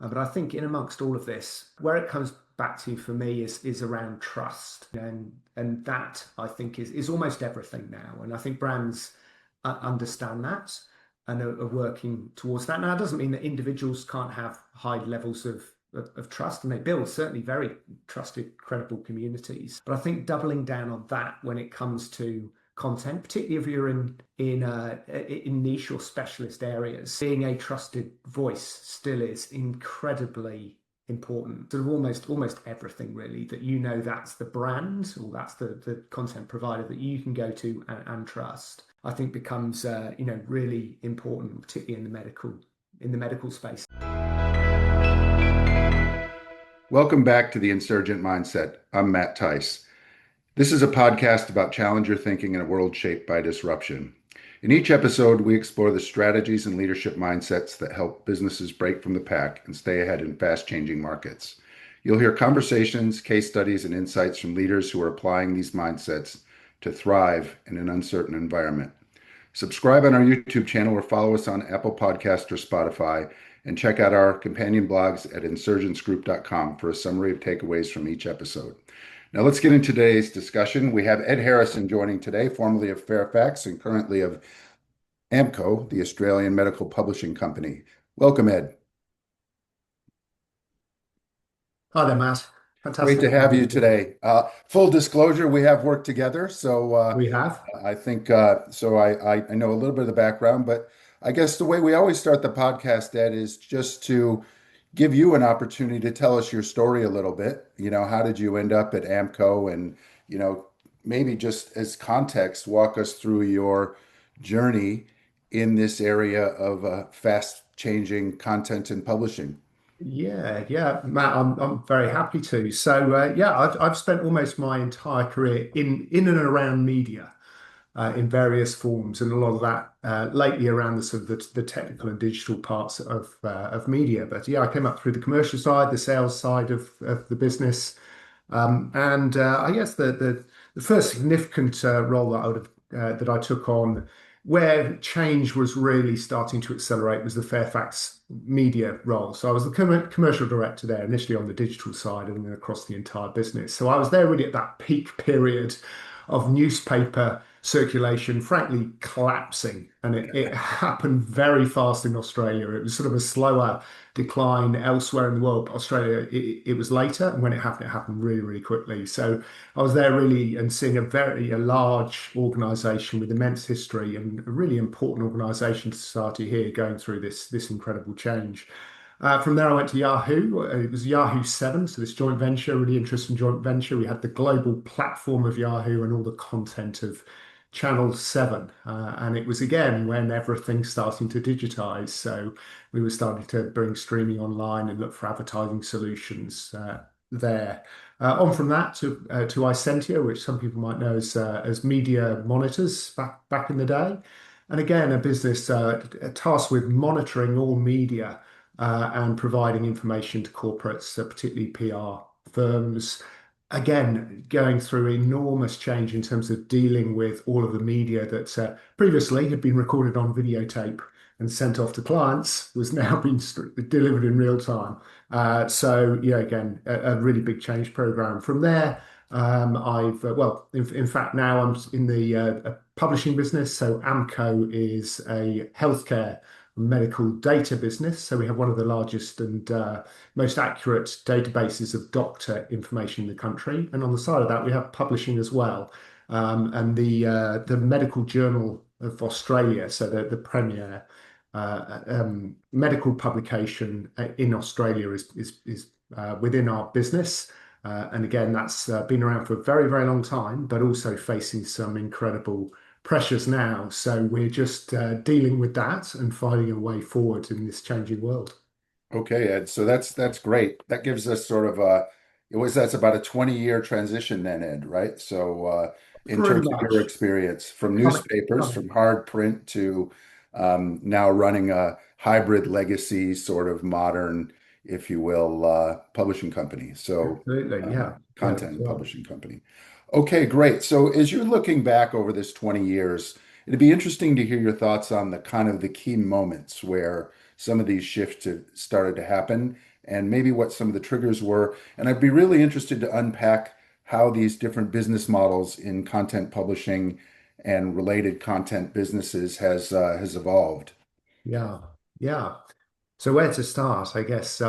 But I think in amongst all of this, where it comes back to for me is around trust, and that I think is almost everything now. And I think brands understand that and are working towards that. Now, it doesn't mean that individuals can't have high levels of trust, and they build certainly very trusted, credible communities. But I think doubling down on that when it comes to content, particularly if you're in niche or specialist areas, being a trusted voice still is incredibly important. Sort of almost everything really that that's the brand or that's the content provider that you can go to and trust. I think becomes really important, particularly in the medical space. Welcome back to the Insurgent Mindset. I'm Matt Tice. This is a podcast about challenger thinking in a world shaped by disruption. In each episode, we explore the strategies and leadership mindsets that help businesses break from the pack and stay ahead in fast-changing markets. You'll hear conversations, case studies, and insights from leaders who are applying these mindsets to thrive in an uncertain environment. Subscribe on our YouTube channel or follow us on Apple Podcasts or Spotify, and check out our companion blogs at insurgentsgroup.com for a summary of takeaways from each episode. Now let's get into today's discussion. We have Ed Harrison joining today, formerly of Fairfax and currently of AMCO, the Australian medical publishing company. Welcome, Ed. Hi there, Matt. Fantastic. Great to have you today. Full disclosure, we have worked together, so we have. I think so. I know a little bit of the background, but I guess the way we always start the podcast, Ed, is just to give you an opportunity to tell us your story a little bit. How did you end up at AMCO? And, maybe just as context, walk us through your journey in this area of fast-changing content and publishing. Yeah, Matt, I'm very happy to. So, I've spent almost my entire career in and around media. In various forms, and a lot of that lately around the sort of the technical and digital parts of media. But yeah, I came up through the commercial side, the sales side of the business, and I guess the first significant role that I took on, where change was really starting to accelerate, was the Fairfax Media role. So I was the commercial director there, initially on the digital side, and then across the entire business. So I was there really at that peak period of newspaper circulation, frankly, collapsing. And it happened very fast in Australia. It was sort of a slower decline elsewhere in the world. But Australia, it was later. And when it happened really, really quickly. So I was there really and seeing a large organization with immense history and a really important organization to society here going through this incredible change. From there, I went to Yahoo. It was Yahoo 7, so this joint venture, really interesting joint venture. We had the global platform of Yahoo and all the content of Channel 7. And it was, again, when everything's starting to digitize. So we were starting to bring streaming online and look for advertising solutions there. On from that to Isentia, which some people might know as media monitors back in the day. And again, a business tasked with monitoring all media and providing information to corporates, particularly PR firms. Again, going through enormous change in terms of dealing with all of the media that previously had been recorded on videotape and sent off to clients was now being delivered in real time. So yeah, again, a really big change program. From there, in fact, now I'm in the publishing business. So AMCO is a healthcare medical data business. So we have one of the largest and most accurate databases of doctor information in the country. And on the side of that, we have publishing as well. And the Medical Journal of Australia, so the premier medical publication in Australia is within our business. And again, that's been around for a very, very long time, but also facing some incredible pressures now. So we're just dealing with that and finding a way forward in this changing world. Okay, Ed. So that's great. That gives us sort of that's about a 20-year transition then, Ed, right? So in Pretty terms of your much. experience from newspapers, from hard print to now running a hybrid legacy sort of modern, if you will, publishing company. So Absolutely, yeah. content and Yeah. publishing company. Okay, great. So as you're looking back over this 20 years, it'd be interesting to hear your thoughts on the kind of the key moments where some of these shifts have started to happen and maybe what some of the triggers were. And I'd be really interested to unpack how these different business models in content publishing and related content businesses has evolved. Yeah, yeah. So where to start? I guess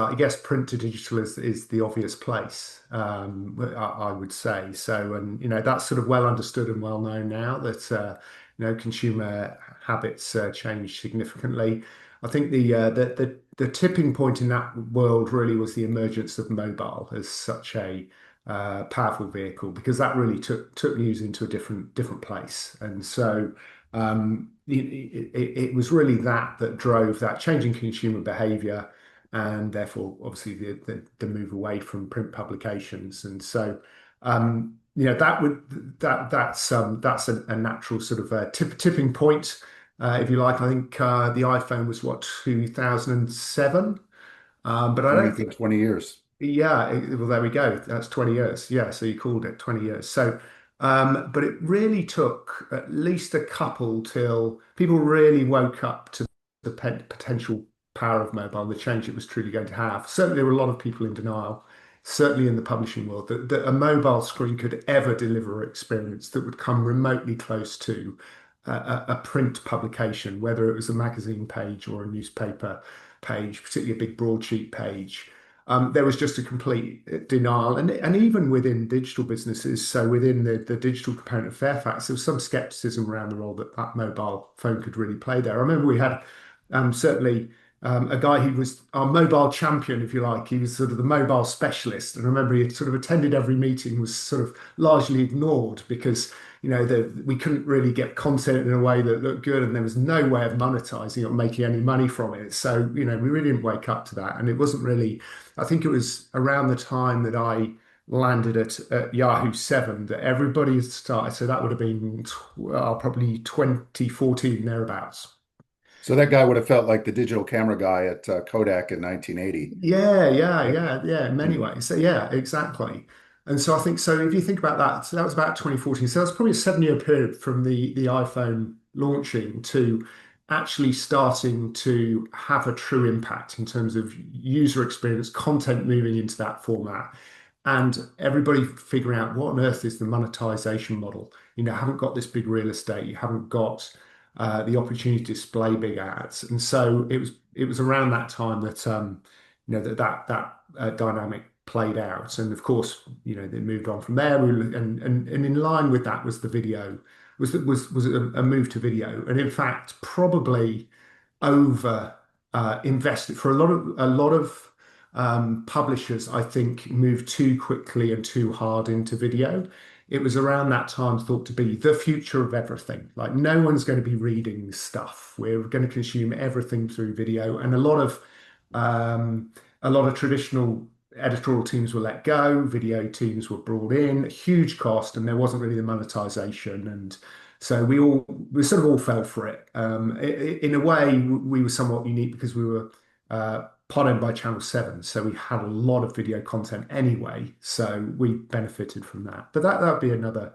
print to digital is the obvious place. I would say so, and that's sort of well understood and well known now that consumer habits change significantly. I think the tipping point in that world really was the emergence of mobile as such a powerful vehicle because that really took news into a different place, and so. It was really that drove that change in consumer behavior and therefore obviously the move away from print publications. And so that's a natural sort of tipping point, if you like. I think the iPhone was what, 2007. But I Coming don't for think 20 years. yeah, well, there we go. That's 20 years. Yeah, so you called it 20 years. So, but it really took at least a couple till people really woke up to the potential power of mobile, the change it was truly going to have. Certainly, there were a lot of people in denial, certainly in the publishing world, that a mobile screen could ever deliver an experience that would come remotely close to a print publication, whether it was a magazine page or a newspaper page, particularly a big broadsheet page. There was just a complete denial, and even within digital businesses, so within the digital component of Fairfax, there was some skepticism around the role that mobile phone could really play there. I remember we had certainly a guy who was our mobile champion, if you like. He was sort of the mobile specialist, and I remember he sort of attended every meeting, was sort of largely ignored because we couldn't really get content in a way that looked good, and there was no way of monetizing or making any money from it. So we really didn't wake up to that, and it wasn't really. I think it was around the time that I landed at Yahoo 7 that everybody had started. So that would have been probably 2014 thereabouts. So that guy would have felt like the digital camera guy at Kodak in 1980. Yeah, yeah, Yep. yeah, yeah, in many Mhm. ways. So yeah, exactly. And so I think so if you think about that, so that was about 2014. So that's probably a 7 year period from the iPhone launching to actually starting to have a true impact in terms of user experience, content moving into that format, and everybody figuring out what on earth is the monetization model. Haven't got this big real estate, you haven't got the opportunity to display big ads. And so it was around that time that that dynamic played out. And of course, they moved on from there. And in line with that was the video, was a move to video. And in fact, probably over invested for a lot of publishers, I think, moved too quickly and too hard into video. It was around that time thought to be the future of everything. Like no one's going to be reading stuff. We're going to consume everything through video, and a lot of traditional editorial teams were let go. Video teams were brought in, huge cost, and there wasn't really the monetization. And so we sort of all fell for it. In a way, we were somewhat unique because we were pod owned by Channel 7, so we had a lot of video content anyway, so we benefited from that. But that'd be another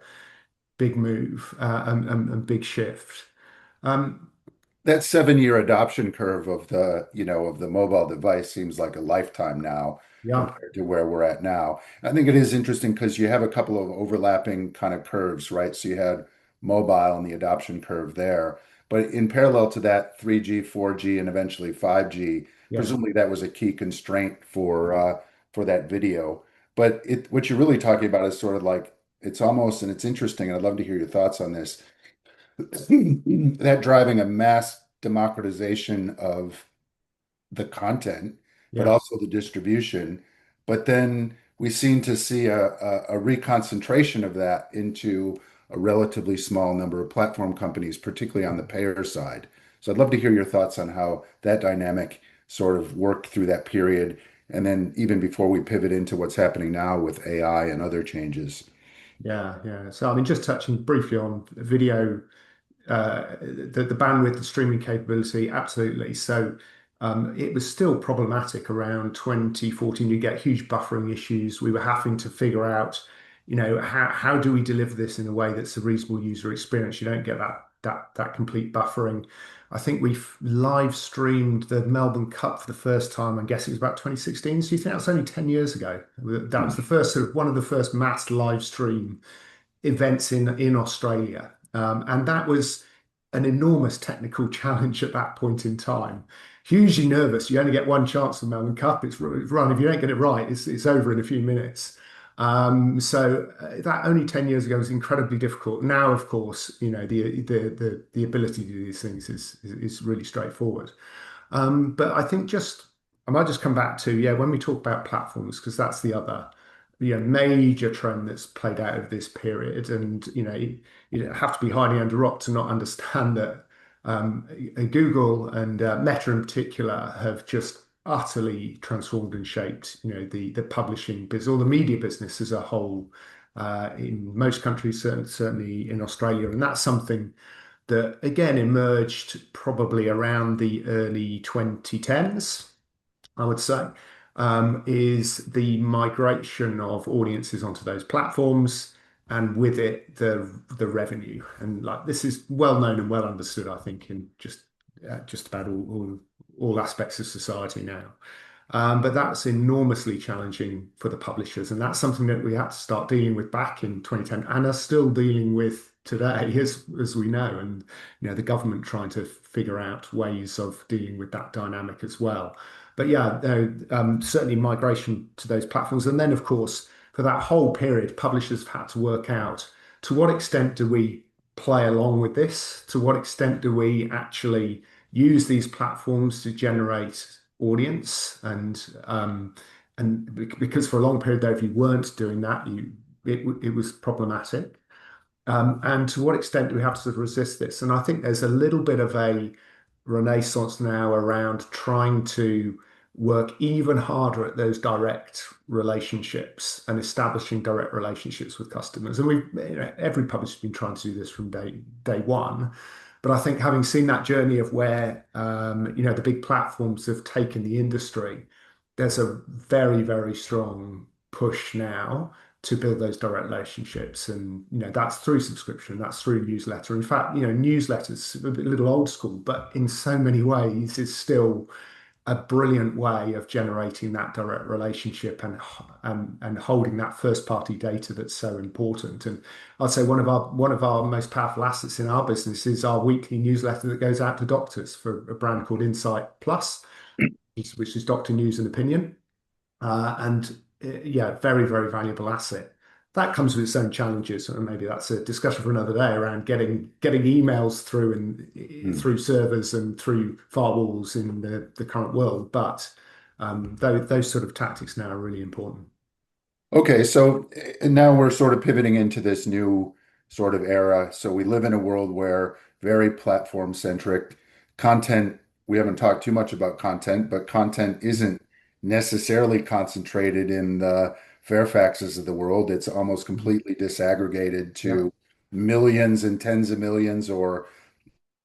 big move and big shift. Um, That 7 year adoption curve of the mobile device seems like a lifetime now yeah, compared to where we're at now. I think it is interesting because you have a couple of overlapping kind of curves, right? So you had mobile and the adoption curve there. But in parallel to that, 3G, 4G, and eventually 5G, yeah, presumably that was a key constraint for that video. But what you're really talking about is sort of like it's almost, and it's interesting, and I'd love to hear your thoughts on this that driving a mass democratization of the content, but yeah, also the distribution. But then we seem to see a reconcentration of that into a relatively small number of platform companies, particularly on the payer side. So I'd love to hear your thoughts on how that dynamic sort of worked through that period. And then even before we pivot into what's happening now with AI and other changes. yeah, yeah. So I mean, just touching briefly on video, the bandwidth, the streaming capability, absolutely. So it was still problematic around 2014. You get huge buffering issues. We were having to figure out, how do we deliver this in a way that's a reasonable user experience? You don't get that that complete buffering. I think we've live streamed the Melbourne Cup for the first time. I guess it was about 2016. So you think that's only 10 years ago? That was the first sort of one of the first mass live stream events in Australia. And that was an enormous technical challenge at that point in time. Hugely nervous. You only get one chance of Melbourne Cup. It's run. If you don't get it right, it's over in a few minutes. That only 10 years ago was incredibly difficult. Now, of course, the ability to do these things is really straightforward. But I think I might just come back to, yeah, when we talk about platforms, because that's the other, major trend that's played out of this period. And, you don't have to be hiding under a rock to not understand that Google and Meta in particular have just utterly transformed and shaped, the publishing business or the media business as a whole in most countries, certainly in Australia. And that's something that again emerged probably around the early 2010s, I would say, is the migration of audiences onto those platforms, and with it the revenue. And like this is well known and well understood, I think, in just about all aspects of society now. But that's enormously challenging for the publishers, and that's something that we had to start dealing with back in 2010, and are still dealing with today, as we know. And the government trying to figure out ways of dealing with that dynamic as well. But yeah, certainly migration to those platforms, and then of course for that whole period, publishers have had to work out to what extent do we play along with this? To what extent do we actually use these platforms to generate audience? And because for a long period there, if you weren't doing that, it was problematic. And to what extent do we have to sort of resist this? And I think there's a little bit of a renaissance now around trying to work even harder at those direct relationships and establishing direct relationships with customers. And every publisher's been trying to do this from day one. But I think having seen that journey of where the big platforms have taken the industry, there's a very, very strong push now to build those direct relationships. And that's through subscription, that's through newsletter. In fact, newsletters a little old school, but in so many ways is still a brilliant way of generating that direct relationship and holding that first party data that's so important. And I'd say one of our most powerful assets in our business is our weekly newsletter that goes out to doctors for a brand called Insight Plus, which is doctor news and opinion. And yeah, very, very valuable asset. That comes with its own challenges, and maybe that's a discussion for another day around getting emails through and through servers and through firewalls in the current world. But those sort of tactics now are really important. Okay, so and now we're sort of pivoting into this new sort of era. So we live in a world where very platform centric content, we haven't talked too much about content, but content isn't necessarily concentrated in the Fairfaxes of the world. It's almost Mhm. completely disaggregated Yeah, to millions and tens of millions, or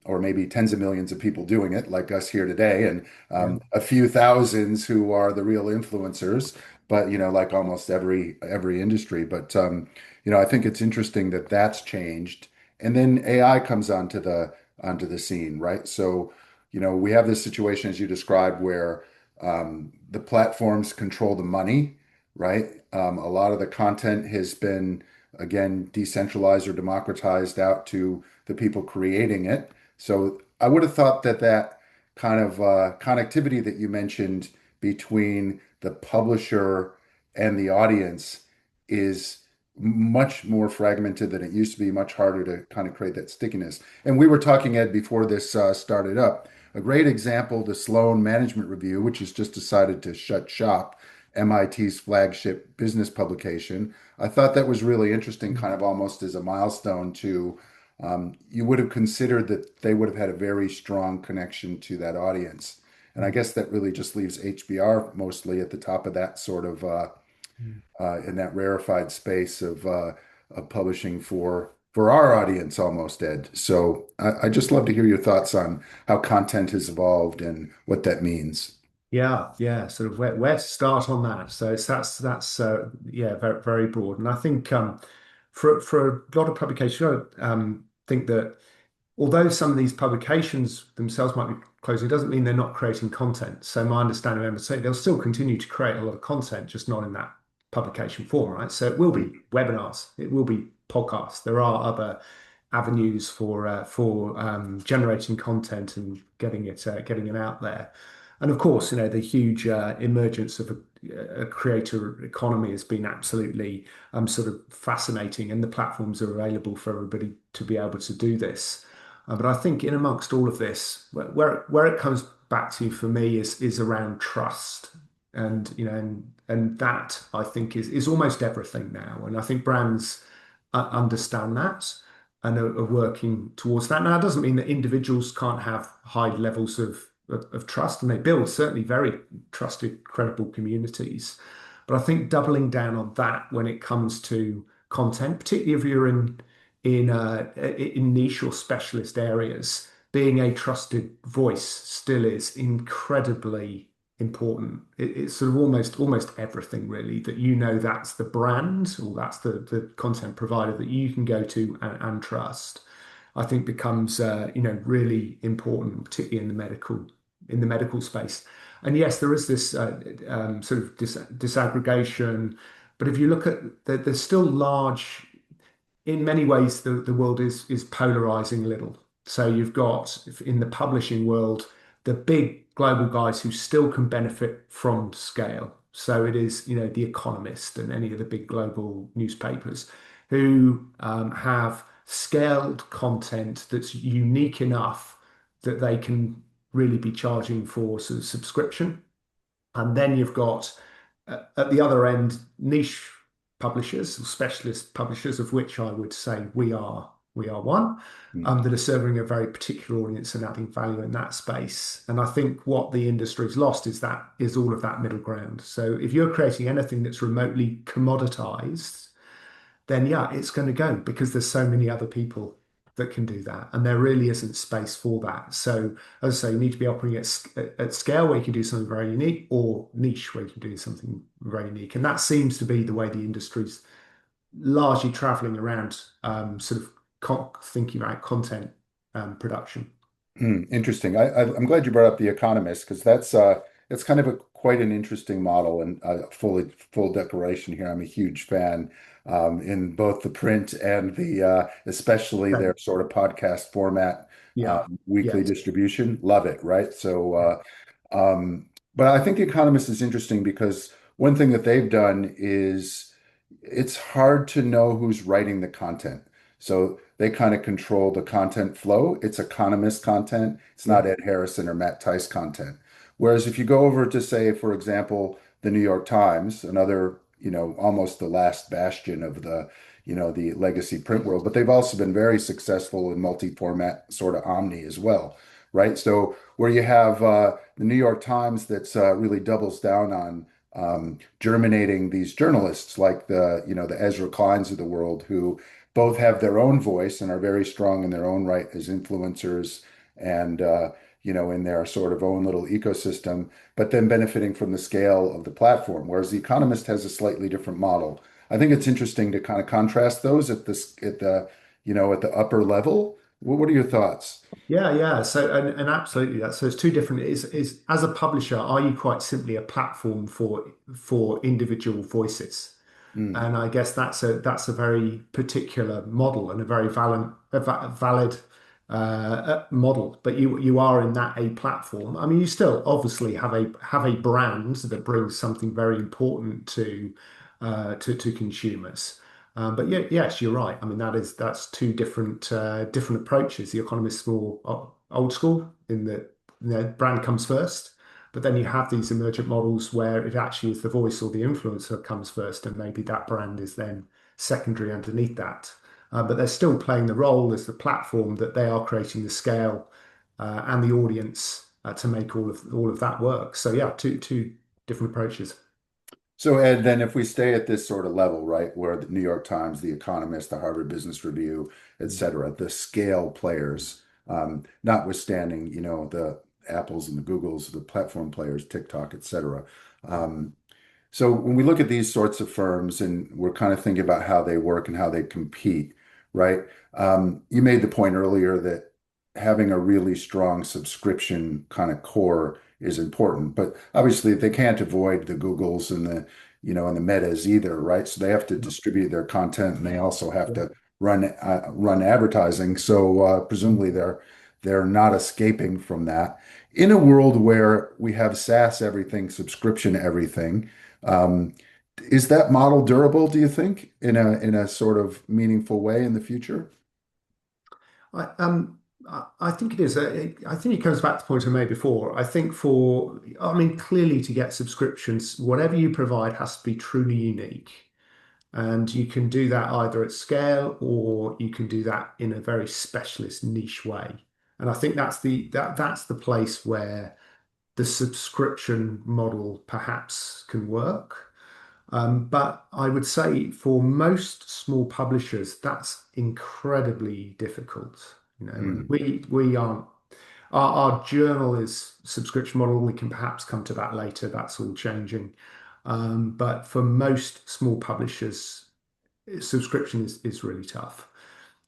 maybe tens of millions of people doing it, like us here today, and yeah. a few thousands who are the real influencers. But like almost every industry. But I think it's interesting that that's changed, and then AI comes onto the scene, right? So, we have this situation as you described where the platforms control the money, right? A lot of the content has been again decentralized or democratized out to the people creating it. So I would have thought that that kind of connectivity that you mentioned between the publisher and the audience is much more fragmented than it used to be, much harder to kind of create that stickiness. And we were talking, Ed, before this started up. A great example, the Sloan Management Review, which has just decided to shut shop, MIT's flagship business publication. I thought that was really interesting, kind of almost as a milestone to you would have considered that they would have had a very strong connection to that audience. And I guess that really just leaves HBR mostly at the top of that sort of in that rarefied space of publishing for our audience almost, Ed. So I just love to hear your thoughts on how content has evolved and what that means. Yeah, yeah. Sort of where to start on that. So that's yeah, very, very broad. And I think for a lot of publications, I think that although some of these publications themselves might be closing, it doesn't mean they're not creating content. So my understanding of MSA, they'll still continue to create a lot of content, just not in that publication form, right? So it will be webinars, it will be podcasts. There are other avenues for generating content and getting it out there. And of course, the huge emergence of a creator economy has been absolutely sort of fascinating, and the platforms are available for everybody to be able to do this. But I think in amongst all of this, where it comes back to for me is around trust, and that I think is almost everything now. And I think brands understand that and are working towards that. Now, it doesn't mean that individuals can't have high levels of trust, and they build certainly very trusted, credible communities. But I think doubling down on that when it comes to content, particularly if you're in niche or specialist areas, being a trusted voice still is incredibly important. It's sort of almost everything really that that's the brand or that's the content provider that you can go to and trust. I think becomes really important, particularly in the medical space. And yes, there is this sort of disaggregation, but if you look at there's still large in many ways, the world is polarizing a little. So you've got in the publishing world the big global guys who still can benefit from scale. So it is, The Economist and any of the big global newspapers who have scaled content that's unique enough that they can really be charging for sort of subscription. And then you've got at the other end niche publishers, or specialist publishers, of which I would say we are one, Mm. that are serving a very particular audience and adding value in that space. And I think what the industry's lost is all of that middle ground. So if you're creating anything that's remotely commoditized, then yeah, it's going to go because there's so many other people that can do that, and there really isn't space for that. So, as I say, you need to be operating at scale where you can do something very unique, or niche where you can do something very unique, and that seems to be the way the industry's largely traveling around, sort of thinking about content production. Interesting. I'm glad you brought up The Economist because it's kind of quite an interesting model and full declaration here. I'm a huge fan in both the print and the especially their Okay. sort of podcast format, Yeah. weekly Yes. distribution. Love it, right? But I think The Economist is interesting because one thing that they've done is it's hard to know who's writing the content. So they kind of control the content flow. It's Economist content. It's not Yeah. Ed Harrison or Matt Tice content. Whereas if you go over to say, for example, the New York Times, another, almost the last bastion of the legacy print world, but they've also been very successful in multi-format sort of omni as well, right? So where you have the New York Times that's really doubles down on germinating these journalists like the Ezra Kleins of the world who both have their own voice and are very strong in their own right as influencers and in their sort of own little ecosystem, but then benefiting from the scale of the platform. Whereas The Economist has a slightly different model. I think it's interesting to kind of contrast those at the upper level. What are your thoughts? Yeah. So and absolutely that. So it's two different. Is as a publisher, are you quite simply a platform for individual voices? Mm, And I guess that's a very particular model and a very valid model. But you are in that a platform. I mean, you still obviously have a brand that brings something very important to consumers. But yeah, yes, you're right. I mean, that's two different approaches. The Economist's more old school in that brand comes first. But then you have these emergent models where it actually is the voice or the influencer comes first, and maybe that brand is then secondary underneath that. But they're still playing the role as the platform that they are creating the scale and the audience to make all of that work. So yeah, two different approaches. So, Ed, then if we stay at this sort of level, right, where the New York Times, The Economist, the Harvard Business Review, et cetera, the scale players, notwithstanding, the Apples and the Googles, the platform players, TikTok, et cetera. Um, so when we look at these sorts of firms and we're kind of thinking about how they work and how they compete, right? You made the point earlier that having a really strong subscription kind of core is important. But obviously, they can't avoid the Googles and the, and the Metas either, right? So they have to distribute their content, and they also have Yeah. to run advertising. So presumably, they're not escaping from that. In a world where we have SaaS everything, subscription everything, um, is that model durable, do you think, in a sort of meaningful way in the future? I think it is. I think it comes back to the point I made before. I mean, clearly to get subscriptions, whatever you provide has to be truly unique. And you can do that either at scale or you can do that in a very specialist niche way. And I think that's the place where the subscription model perhaps can work. But I would say for most small publishers, that's incredibly difficult. And Mm, we aren't. Our journal is subscription model. We can perhaps come to that later. That's all changing. But for most small publishers, subscription is really tough.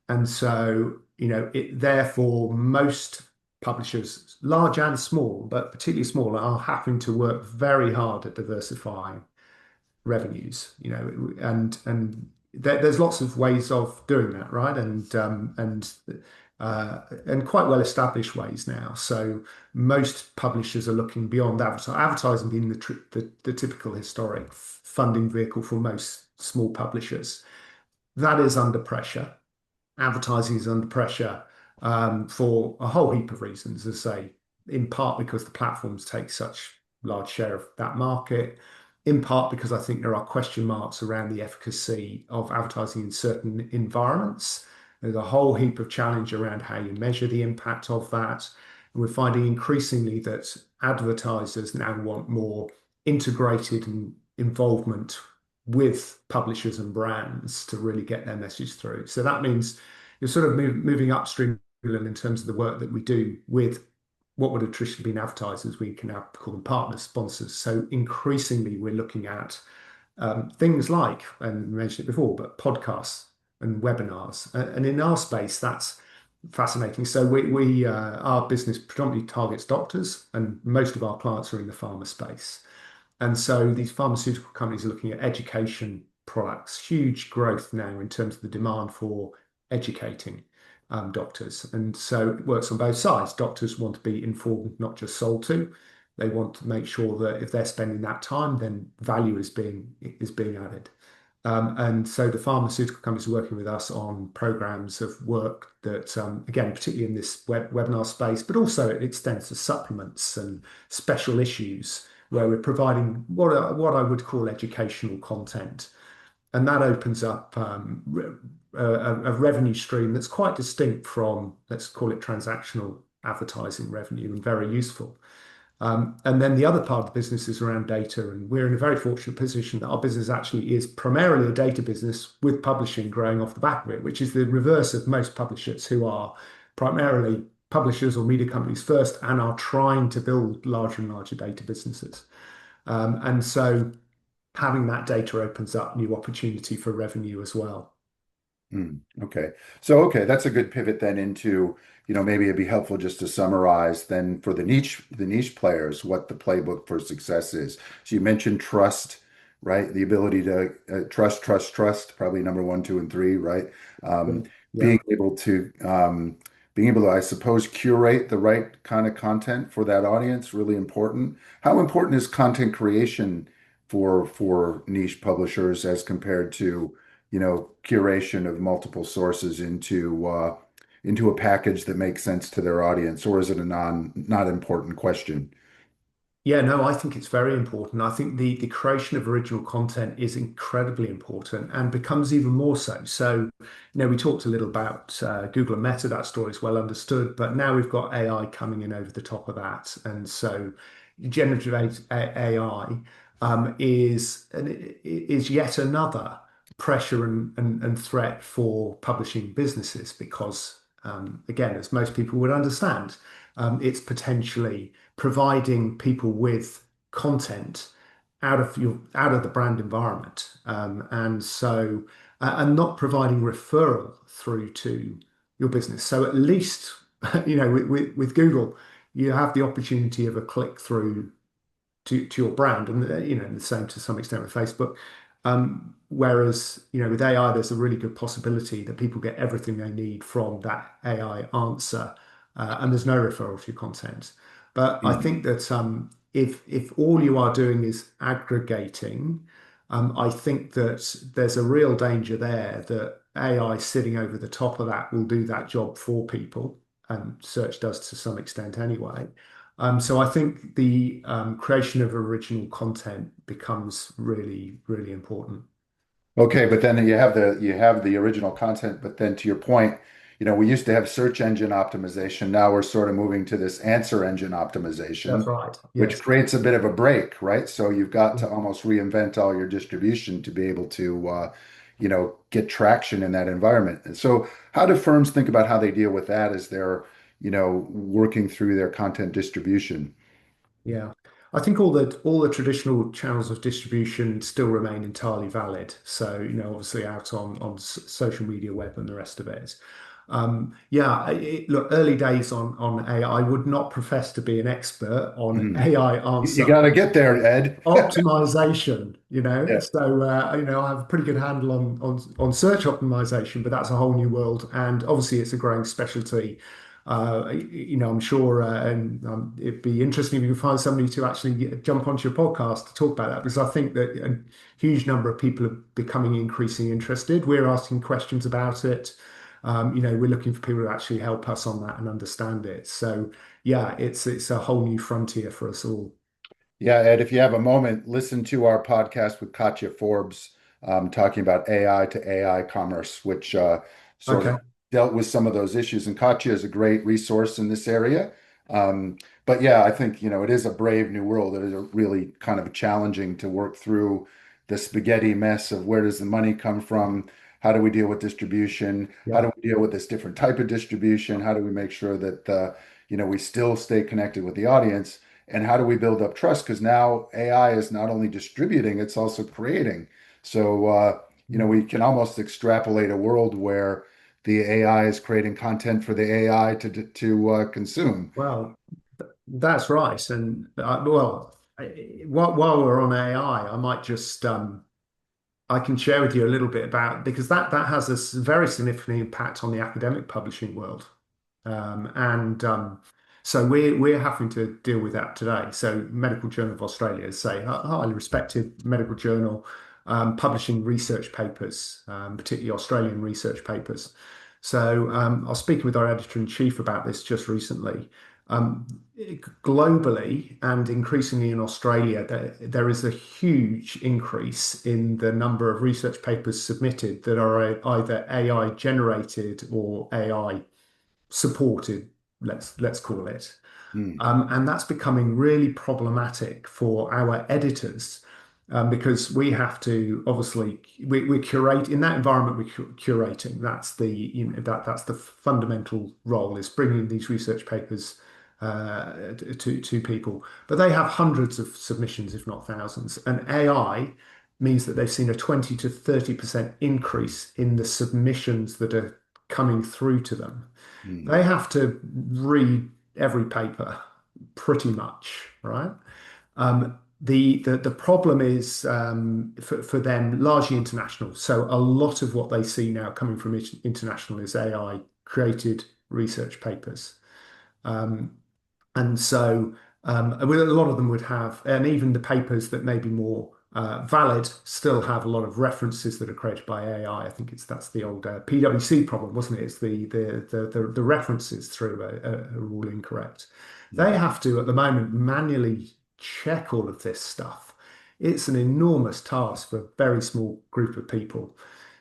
And so, therefore, most publishers, large and small, but particularly small, are having to work very hard at diversifying revenues, and there's lots of ways of doing that, right? And quite well established ways now. So most publishers are looking beyond advertising being the typical historic funding vehicle for most small publishers. That is under pressure. Advertising is under pressure for a whole heap of reasons, as I say, in part because the platforms take such large share of that market, in part because I think there are question marks around the efficacy of advertising in certain environments. There's a whole heap of challenge around how you measure the impact of that. And we're finding increasingly that advertisers now want more integrated involvement with publishers and brands to really get their message through. So that means you're sort of moving upstream in terms of the work that we do with what would have traditionally been advertisers. We can now call them partners, sponsors. So increasingly, we're looking at things like, and we mentioned it before, but podcasts and webinars. And in our space, that's fascinating. So our business predominantly targets doctors, and most of our clients are in the pharma space. And so these pharmaceutical companies are looking at education products, huge growth now in terms of the demand for educating doctors. And so it works on both sides. Doctors want to be informed, not just sold to. They want to make sure that if they're spending that time, then value is being added. And so the pharmaceutical companies are working with us on programs of work that, again, particularly in this webinar space, but also it extends to supplements and special issues where we're providing what I would call educational content. And that opens up a revenue stream that's quite distinct from, let's call it transactional advertising revenue and very useful. And then the other part of the business is around data. And we're in a very fortunate position that our business actually is primarily a data business with publishing growing off the back of it, which is the reverse of most publishers who are primarily publishers or media companies first and are trying to build larger and larger data businesses. And so having that data opens up new opportunity for revenue as well. Okay. So, okay, that's a good pivot then into, maybe it'd be helpful just to summarize then for the niche players, what the playbook for success is. So you mentioned trust, right? The ability to trust, probably number one, two, and three, right? Yeah. Um, Yeah. being able to, being able to, I suppose, curate the right kind of content for that audience, really important. How important is content creation for niche publishers as compared to curation of multiple sources into a package that makes sense to their audience, or is it a not important question? Yeah, no, I think it's very important. I think the creation of original content is incredibly important and becomes even more so. So, we talked a little about Google and Meta, that story is well understood, but now we've got AI coming in over the top of that. And so generative AI is yet another pressure and threat for publishing businesses because, again, as most people would understand, it's potentially providing people with content out of the brand environment, and not providing referral through to your business. So at least with Google, you have the opportunity of a click through to your brand, and the same to some extent with Facebook. Whereas, with AI, there's a really good possibility that people get everything they need from that AI answer, and there's no referral to your content. But I Mm. think that if all you are doing is aggregating, I think that there's a real danger there that AI sitting over the top of that will do that job for people, and search does to some extent anyway. So I think the creation of original content becomes really, really important. Okay, but then you have the original content, but then to your point, we used to have search engine optimization. Now we're sort of moving to this answer engine That's optimization, right. which Yes. creates a bit of a break, right? So you've got to almost reinvent all your distribution to be able to get traction in that environment. And so how do firms think about how they deal with that as they're, working through their content distribution? Yeah. I think all the traditional channels of distribution still remain entirely valid. So, obviously out on social media, web, and the rest of it. Yeah, look, early days on AI. I would not profess to be an expert on Mhm. AI You answer got to get there, Ed. optimization, Yeah. so I have a pretty good handle on search optimization, but that's a whole new world, and obviously it's a growing specialty. I'm sure, and it'd be interesting if you can find somebody to actually jump onto your podcast to talk about that, because I think that a huge number of people are becoming increasingly interested. We're asking questions about it. We're looking for people to actually help us on that and understand it. So yeah, it's a whole new frontier for us all. Yeah, Ed, if you have a moment, listen to our podcast with Katya Forbes, talking about AI to AI commerce, which sort of Okay. dealt with some of those issues. And Katya is a great resource in this area. But yeah, I think, it is a brave new world. It is a really kind of challenging to work through the spaghetti mess of where does the money come from? How do we deal with distribution? How Yeah. do we deal with this different type of distribution? How do we make sure that, we still stay connected with the audience? And how do we build up trust? Because now AI is not only distributing, it's also creating. So, we can almost extrapolate a world where the AI is creating content for the AI to consume. Well, that's right. And while we're on AI, I might just I can share with you a little bit about, because that has a very significant impact on the academic publishing world. And so we're having to deal with that today. So Medical Journal of Australia, say a highly respected medical journal, publishing research papers, particularly Australian research papers. So I was speaking with our editor in chief about this just recently. Um, Globally and increasingly in Australia, there is a huge increase in the number of research papers submitted that are either AI generated or AI supported, let's call it. Hmm. And that's becoming really problematic for our editors, because we have to obviously we curate in that environment. We're curating. That's the that's the fundamental role, is bringing these research papers to people. But they have hundreds of submissions, if not thousands. And AI means that they've seen a 20 to 30% increase in the submissions that are coming through to them. Hmm. They have to read every paper pretty much, right? The problem is, for them, largely international. So a lot of what they see now coming from international is AI created research papers. Um, and so a lot of them would have, and even the papers that may be more valid still have a lot of references that are created by AI. I think that's the old PwC problem, wasn't it? It's the references through are all incorrect. They Hmm. have to, at the moment, manually check all of this stuff. It's an enormous task for a very small group of people.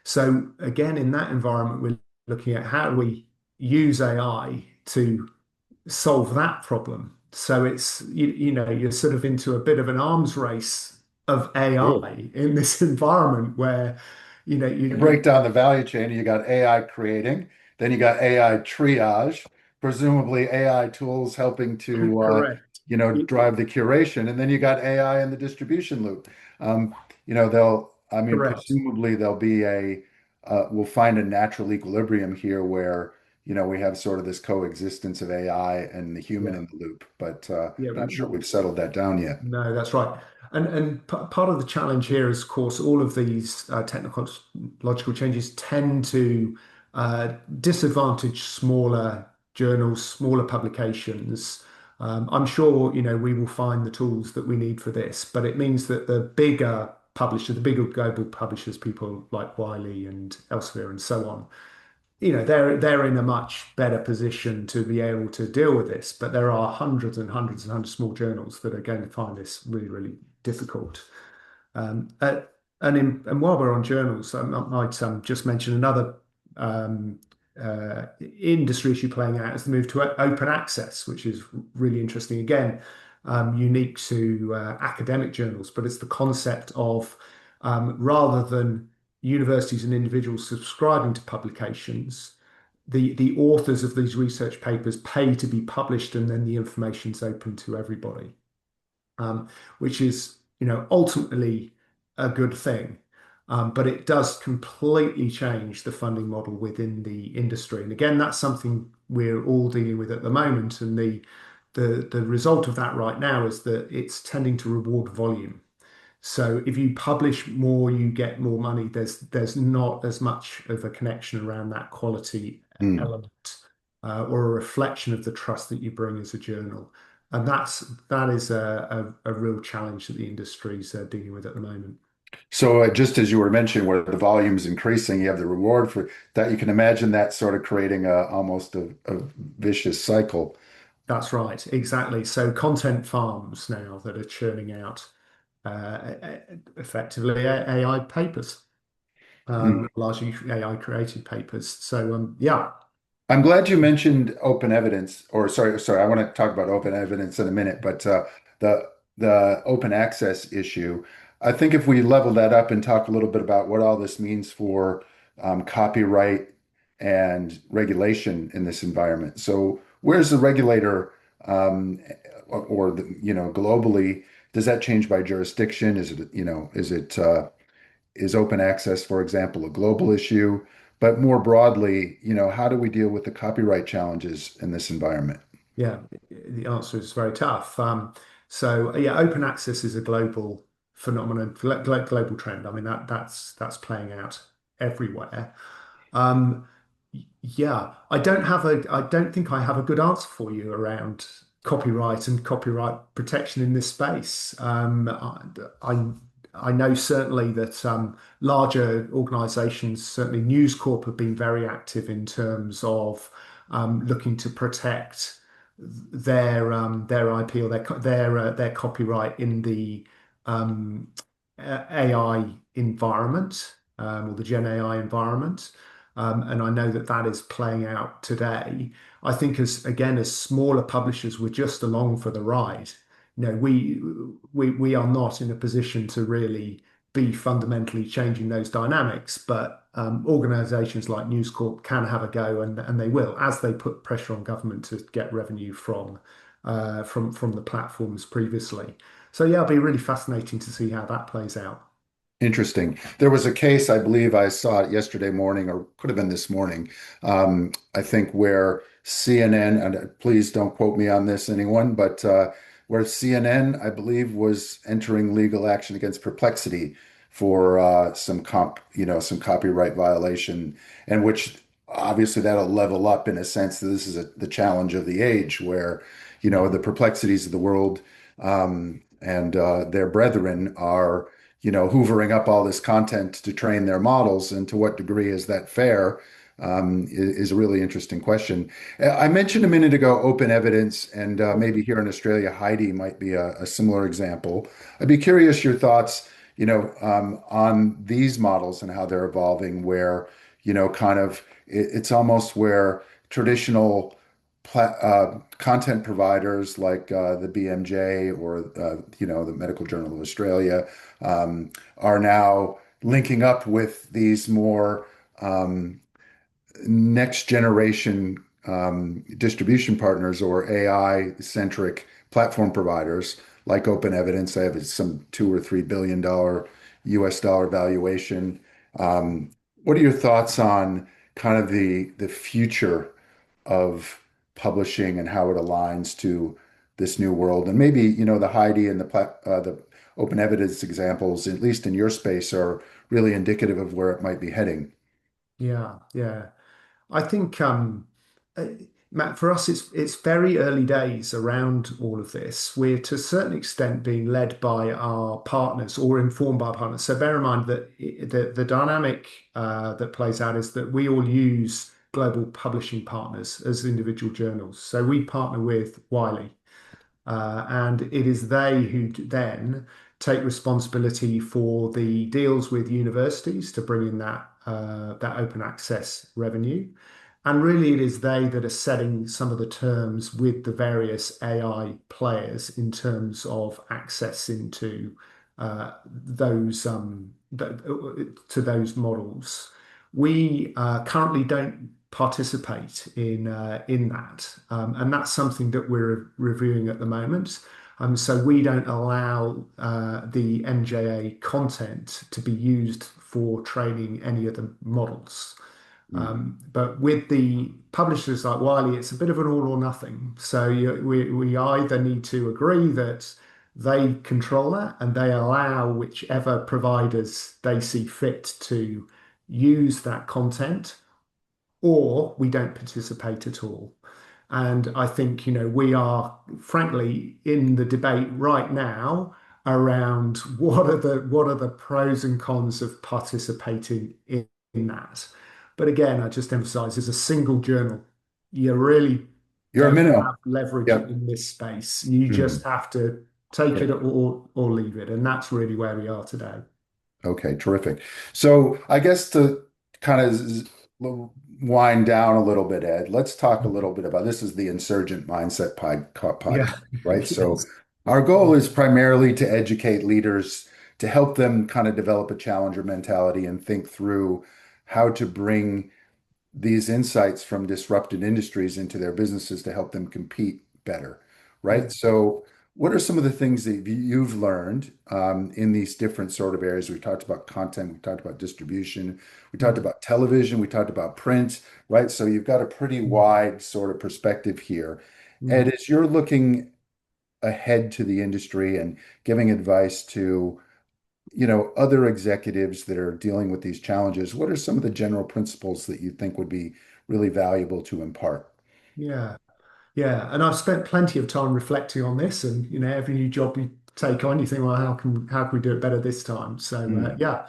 So again, in that environment, we're looking at how do we use AI to solve that problem. So it's you're sort of into a bit of an arms race of Sure. AI in this environment where You you break down the value chain, you got AI creating, then you got AI triage, presumably AI tools helping to correct. drive the curation, and then you got AI in the distribution loop. I mean, Correct. presumably there'll be we'll find a natural equilibrium here where we have sort of this coexistence of AI and the human Yeah. in the loop, but Yeah. not sure we've settled that down yet. No, that's right. Part of the challenge here is, of course, all of these technological changes tend to disadvantage smaller journals, smaller publications. I'm sure, we will find the tools that we need for this, but it means that the bigger publishers, the bigger global publishers, people like Wiley and Elsevier and so on, they're in a much better position to be able to deal with this, but there are hundreds and hundreds and hundreds of small journals that are going to find this really, really difficult. Um, uh, and while we're on journals, I might just mention another um, industry issue playing out is the move to open access, which is really interesting. Again, unique to academic journals, but it's the concept of rather than universities and individuals subscribing to publications, the authors of these research papers pay to be published, and then the information's open to everybody, um, which is, ultimately a good thing. But it does completely change the funding model within the industry. And again, that's something we're all dealing with at the moment. And the result of that right now is that it's tending to reward volume. So if you publish more, you get more money. There's not as much of a connection around that quality Hmm. element, or a reflection of the trust that you bring as a journal. And that is a real challenge that the industry's dealing with at the moment. So just as you were mentioning, where the volume is increasing, you have the reward for that. You can imagine that sort of creating almost a vicious cycle. That's right, exactly. So content farms now that are churning out effectively AI papers, Hmm. largely AI created papers. So yeah. I'm glad you mentioned open evidence, or sorry, I want to talk about open evidence in a minute, but the the open access issue, I think if we level that up and talk a little bit about what all this means for copyright and regulation in this environment. So where's the regulator, or globally, does that change by jurisdiction? Is open access, for example, a global issue? But more broadly, how do we deal with the copyright challenges in this environment? Yeah, the answer is very tough. So yeah, open access is a global phenomenon, global trend. I mean that's playing out everywhere. Um, yeah, I don't think I have a good answer for you around copyright and copyright protection in this space. I know certainly that larger organisations, certainly News Corp, have been very active in terms of looking to protect their IP or their copyright in the um, AI environment, or the Gen AI environment. And I know that that is playing out today. I think as smaller publishers, we're just along for the ride. We are not in a position to really be fundamentally changing those dynamics, but organizations like News Corp can have a go, and they will, as they put pressure on government to get revenue from the platforms previously. So yeah, it'll be really fascinating to see how that plays out. Interesting. There was a case, I believe I saw it yesterday morning, or could have been this morning, I think, where CNN, and please don't quote me on this, anyone, but where CNN, I believe, was entering legal action against Perplexity for some copyright violation, and which obviously that'll level up in a sense that this is the challenge of the age, where, the perplexities of the world, and their brethren are hoovering up all this content to train their models, and to what degree is that fair, is a really interesting question. I mentioned a minute ago open evidence, and maybe here in Australia, Heidi might be a similar example. I'd be curious your thoughts, on these models and how they're evolving, where, kind of it's almost where traditional content providers like the BMJ, or the Medical Journal of Australia, are now linking up with these more next generation distribution partners, or AI centric platform providers like Open Evidence. They have some $2 or $3 billion US dollar valuation. What are your thoughts on kind of the future of publishing and how it aligns to this new world. And maybe, the Heidi and the open evidence examples, at least in your space, are really indicative of where it might be heading. Yeah, yeah. I think, uh, Matt, for us, it's very early days around all of this. We're to a certain extent being led by our partners or informed by our partners. So bear in mind that the dynamic that plays out is that we all use global publishing partners as individual journals. So we partner with Wiley. And it is they who then take responsibility for the deals with universities to bring in that open access revenue. And really, it is they that are setting some of the terms with the various AI players in terms of access into those to those models. We currently don't participate in that, and that's something that we're reviewing at the moment. So we don't allow the MJA content to be used for training any of the models. Mm. But with the publishers like Wiley, it's a bit of an all or nothing. So we either need to agree that they control that and they allow whichever providers they see fit to use that content, or we don't participate at all. And I think, we are frankly in the debate right now around what are the pros and cons of participating in that. But again, I just emphasize as a single journal, you really You're a don't minnow. have leverage Yep. in this space. You Mhm. just have to take it Yep. or leave it. And that's really where we are today. Okay, terrific. So I guess to kind of wind down a little bit, Ed, let's talk a little bit about this is the Insurgent Mindset Yeah. podcast, right? So Yes. our goal is primarily to educate leaders to help them kind of develop a challenger mentality and think through how to bring these insights from disrupted industries into their businesses to help them compete better, Yeah. right? So, what are some of the things that you've learned in these different sort of areas? We talked about content, we talked about distribution, we talked Mm, about television, we talked about print, right? So, you've got a pretty mm, wide sort of perspective here. mm. And as you're looking ahead to the industry and giving advice to other executives that are dealing with these challenges, what are some of the general principles that you think would be really valuable to impart? Yeah. Yeah, and I've spent plenty of time reflecting on this, and every new job you take on, you think, well, how can we do it better this time? So Mm, yeah,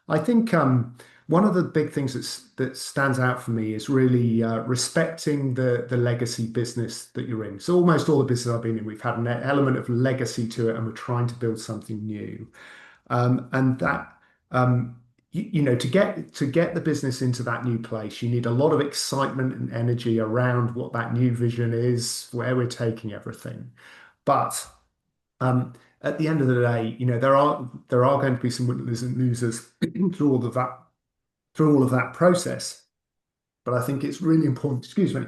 I think one of the big things that stands out for me is really respecting the legacy business that you're in. So almost all the business I've been in, we've had an element of legacy to it, and we're trying to build something new. And that to get the business into that new place, you need a lot of excitement and energy around what that new vision is, where we're taking everything. But at the end of the day, there are going to be some winners and losers through all of that process. But I think it's really important. Excuse me.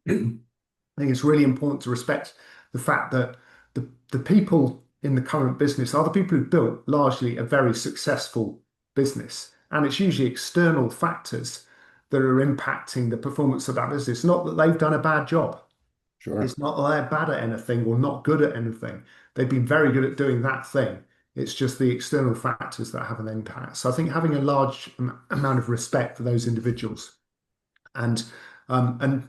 I think it's really important to respect the fact that the people in the current business are the people who've built largely a very successful business. And it's usually external factors that are impacting the performance of that business. Not that they've done a bad job. sure. It's not that they're bad at anything or not good at anything. They've been very good at doing that thing. It's just the external factors that have an impact. So I think having a large amount of respect for those individuals and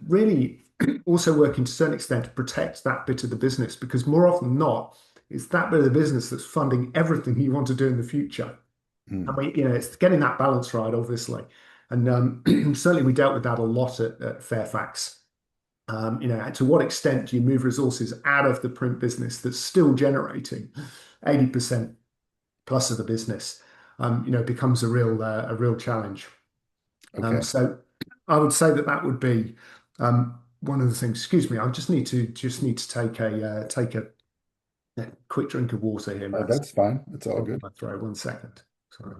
really also working to a certain extent to protect that bit of the business because more often than not, it's that bit of the business that's funding everything you want to do in the future. And Mm, it's getting that balance right, obviously. And certainly we dealt with that a lot at Fairfax. To what extent do you move resources out of the print business that's still generating 80% plus of the business? Becomes a real challenge. okay. So I would say that would be one of the things. Excuse me, I just need to take a quick drink of water here, Oh, Matt. that's fine. That's all Hold good. my throat 1 second. Sorry.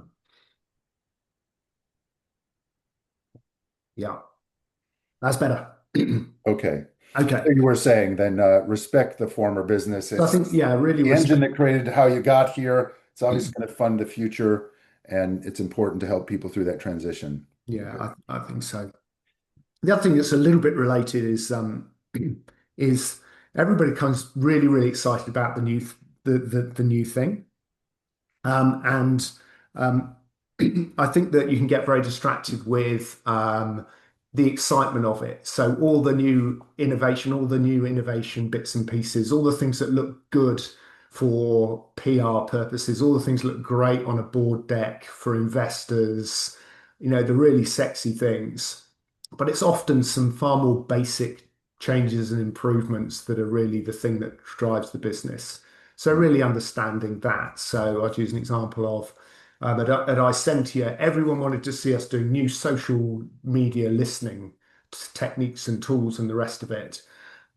Yeah, that's better. Okay. Okay. So you were saying then respect the former business. So I It's think, yeah, really the engine respect. that created how you got here. It's obviously going to fund the future, and it's important to help people through that transition. Okay. Yeah, I think so. The other thing that's a little bit related is everybody comes really, really excited about the new thing. And um, I think that you can get very distracted with the excitement of it. So all the new innovation bits and pieces, all the things that look good for PR purposes, all the things that look great on a board deck for investors, the really sexy things. But it's often some far more basic changes and improvements that are really the thing that drives the business. So really understanding that. So I'd use an example of at Isentia, everyone wanted to see us doing new social media listening techniques and tools and the rest of it,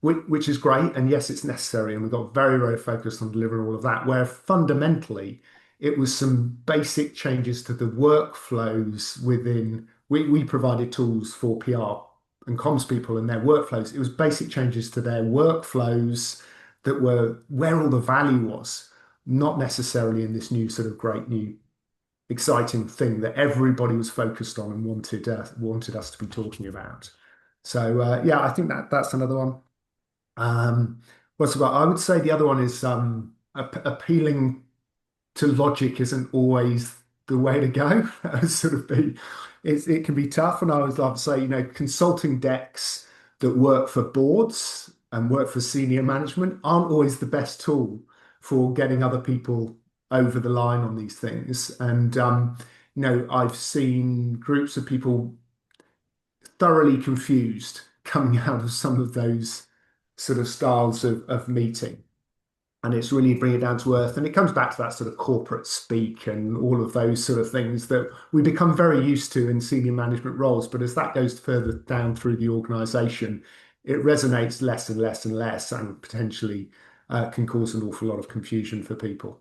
which is great. And yes, it's necessary. And we got very, very focused on delivering all of that, where fundamentally it was some basic changes to the workflows within, we provided tools for PR and comms people and their workflows. It was basic changes to their workflows that were where all the value was, not necessarily in this new sort of great new exciting thing that everybody was focused on and wanted us to be talking about. So yeah, I think that's another one. What's about? I would say the other one is appealing to logic isn't always the way to go. Sort of it can be tough, and I would love to say, consulting decks that work for boards and work for senior management aren't always the best tool for getting other people over the line on these things. And I've seen groups of people thoroughly confused coming out of some of those sort of styles of meeting. And it's really bring it down to earth. And it comes back to that sort of corporate speak and all of those sort of things that we become very used to in senior management roles. But as that goes further down through the organization, it resonates less and less and less and potentially can cause an awful lot of confusion for people.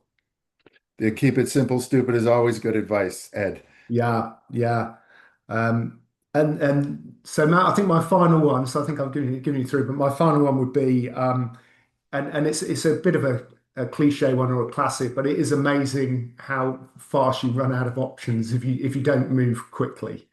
The keep it simple, stupid is always good advice, Ed. Yeah, yeah. Um, and so Matt, I think my final one, so I think I'm giving you through, but my final one would be and it's a bit of a cliche one or a classic, but it is amazing how fast you run out of options if you don't move quickly.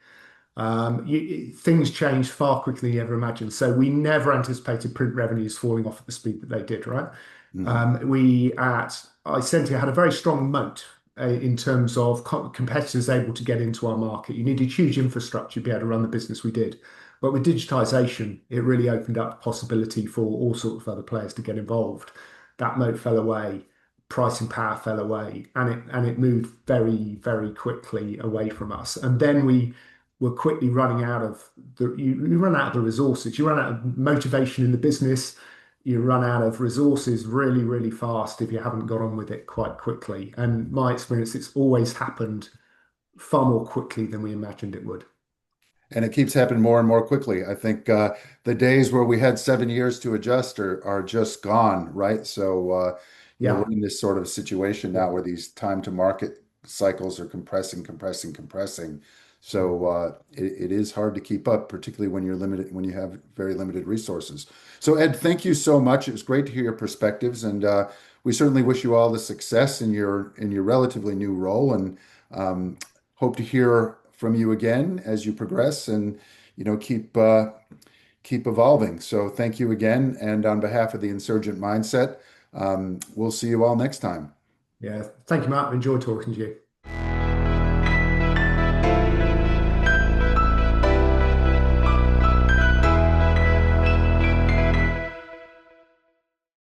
Things change far quicker than you ever imagined. So we never anticipated print revenues falling off at the speed that they did, right? Mhm. We at Isentia had a very strong moat in terms of competitors able to get into our market. You needed huge infrastructure to be able to run the business we did. But with digitization, it really opened up the possibility for all sorts of other players to get involved. That moat fell away, pricing power fell away, and it moved very, very quickly away from us. And then we were quickly running out of you run out of the resources, you run out of motivation in the business, you run out of resources really, really fast if you haven't got on with it quite quickly. And my experience, it's always happened far more quickly than we imagined it would. And it keeps happening more and more quickly. I think the days where we had 7 years to adjust are just gone, right? So, we're Yeah, in this sort of situation now where these time to market cycles are compressing, compressing, compressing. So, it is hard to keep up, particularly when you're limited, when you have very limited resources. So, Ed, thank you so much. It was great to hear your perspectives, and we certainly wish you all the success in your relatively new role, and um, hope to hear from you again as you progress and keep evolving. So thank you again, and on behalf of the Insurgent Mindset, we'll see you all next time. yeah. Thank you, Mark. Enjoyed talking to you.